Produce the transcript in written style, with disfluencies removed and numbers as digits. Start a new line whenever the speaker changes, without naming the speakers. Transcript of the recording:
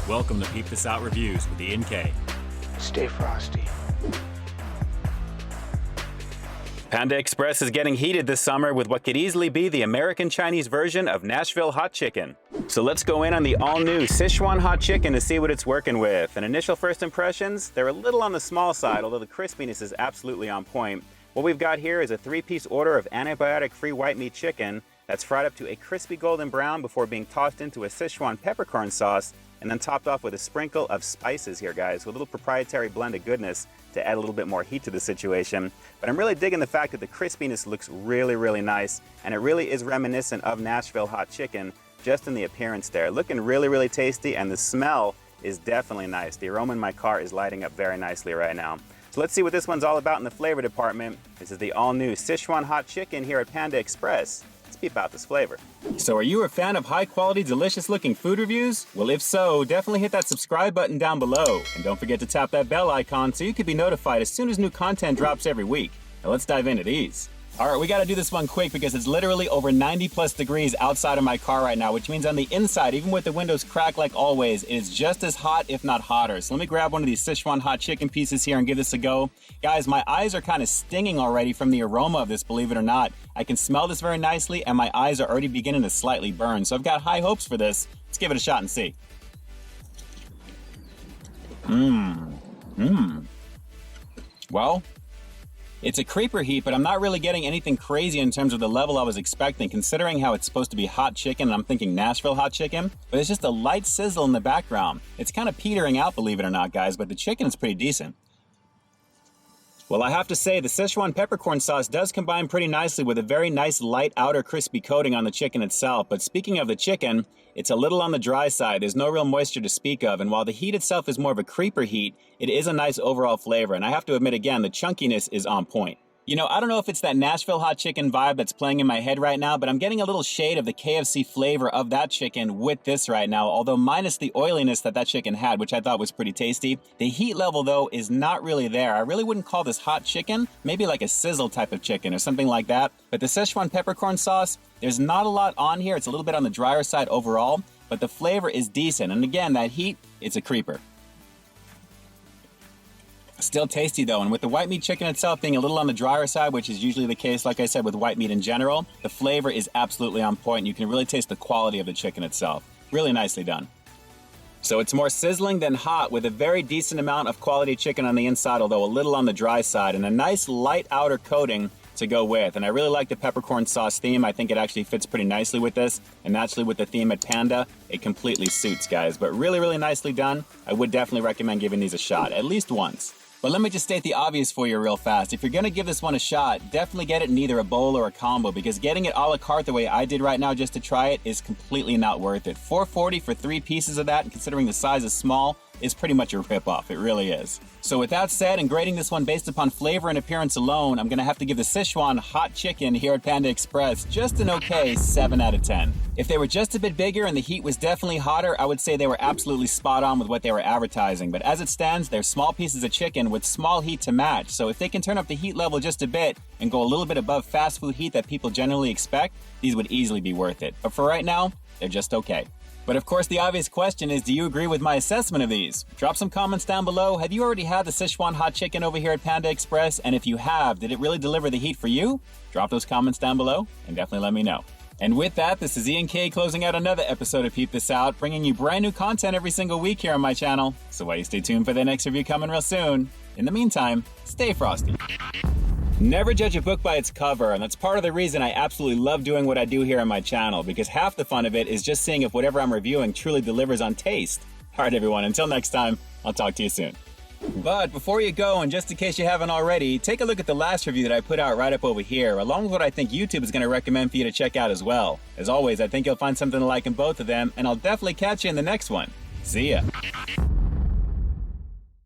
Welcome to Peep This Out Reviews with Ian K.
Stay frosty.
Panda Express is getting heated this summer with what could easily be the American Chinese version of Nashville Hot Chicken. So let's go in on the all-new Sichuan Hot Chicken to see what it's working with. And initial first impressions, they're a little on the small side, although the crispiness is absolutely on point. What we've got here is a 3-piece order of antibiotic-free white meat chicken that's fried up to a crispy golden brown before being tossed into a Sichuan peppercorn sauce and then topped off with a sprinkle of spices here, guys, with a little proprietary blend of goodness to add a little bit more heat to the situation. But I'm really digging the fact that the crispiness looks really, really nice, and it really is reminiscent of Nashville Hot Chicken, just in the appearance there. Looking really, really tasty, and the smell is definitely nice. The aroma in my car is lighting up very nicely right now. So let's see what this one's all about in the flavor department. This is the all-new Sichuan Hot Chicken here at Panda Express. Let's peep out this flavor. So are you a fan of high-quality, delicious-looking food reviews? Well, if so, definitely hit that subscribe button down below. And don't forget to tap that bell icon so you can be notified as soon as new content drops every week. Now let's dive into these. Alright, we gotta do this one quick because it's literally over 90+ degrees outside of my car right now, which means on the inside, even with the windows cracked like always, it is just as hot, if not hotter. So let me grab one of these Sichuan Hot Chicken pieces here and give this a go. Guys, my eyes are kind of stinging already from the aroma of this, believe it or not. I can smell this very nicely, and my eyes are already beginning to slightly burn. So I've got high hopes for this. Let's give it a shot and see. Well, it's a creeper heat, but I'm not really getting anything crazy in terms of the level I was expecting, considering how it's supposed to be hot chicken, and I'm thinking Nashville Hot Chicken. But it's just a light sizzle in the background. It's kind of petering out, believe it or not, guys, but the chicken is pretty decent. Well, I have to say, the Sichuan peppercorn sauce does combine pretty nicely with a very nice light outer crispy coating on the chicken itself. But speaking of the chicken, it's a little on the dry side. There's no real moisture to speak of, and while the heat itself is more of a creeper heat, it is a nice overall flavor. And I have to admit again, the chunkiness is on point. You know, I don't know if it's that Nashville Hot Chicken vibe that's playing in my head right now, but I'm getting a little shade of the KFC flavor of that chicken with this right now, although minus the oiliness that that chicken had, which I thought was pretty tasty. The heat level, though, is not really there. I really wouldn't call this hot chicken, maybe like a sizzle type of chicken or something like that. But the Sichuan peppercorn sauce, there's not a lot on here. It's a little bit on the drier side overall, but the flavor is decent. And again, that heat, it's a creeper. Still tasty though, and with the white meat chicken itself being a little on the drier side, which is usually the case, like I said, with white meat in general, the flavor is absolutely on point, and you can really taste the quality of the chicken itself. Really nicely done. So it's more sizzling than hot, with a very decent amount of quality chicken on the inside, although a little on the dry side, and a nice light outer coating to go with. And I really like the peppercorn sauce theme. I think it actually fits pretty nicely with this, and naturally with the theme at Panda, it completely suits, guys. But really, really nicely done. I would definitely recommend giving these a shot, at least once. But let me just state the obvious for you real fast. If you're gonna give this one a shot, definitely get it in either a bowl or a combo, because getting it a la carte the way I did right now just to try it is completely not worth it. $4.40 for 3 pieces of that, and considering the size is small, is pretty much a rip-off. It really is. So with that said, and grading this one based upon flavor and appearance alone, I'm gonna have to give the Sichuan Hot Chicken here at Panda Express just an okay 7 out of 10. If they were just a bit bigger and the heat was definitely hotter, I would say they were absolutely spot on with what they were advertising. But as it stands, they're small pieces of chicken with small heat to match. So if they can turn up the heat level just a bit and go a little bit above fast food heat that people generally expect, these would easily be worth it. But for right now, they're just okay. But of course, the obvious question is, do you agree with my assessment of these? Drop some comments down below. Have you already had the Sichuan Hot Chicken over here at Panda Express? And if you have, did it really deliver the heat for you? Drop those comments down below and definitely let me know. And with that, this is Ian K closing out another episode of Peep This Out, bringing you brand new content every single week here on my channel. So why you stay tuned for the next review coming real soon. In the meantime, stay frosty. Never judge a book by its cover, and that's part of the reason I absolutely love doing what I do here on my channel, because half the fun of it is just seeing if whatever I'm reviewing truly delivers on taste. Alright everyone, until next time, I'll talk to you soon. But before you go, and just in case you haven't already, take a look at the last review that I put out right up over here, along with what I think YouTube is going to recommend for you to check out as well. As always, I think you'll find something to like in both of them, and I'll definitely catch you in the next one. See ya!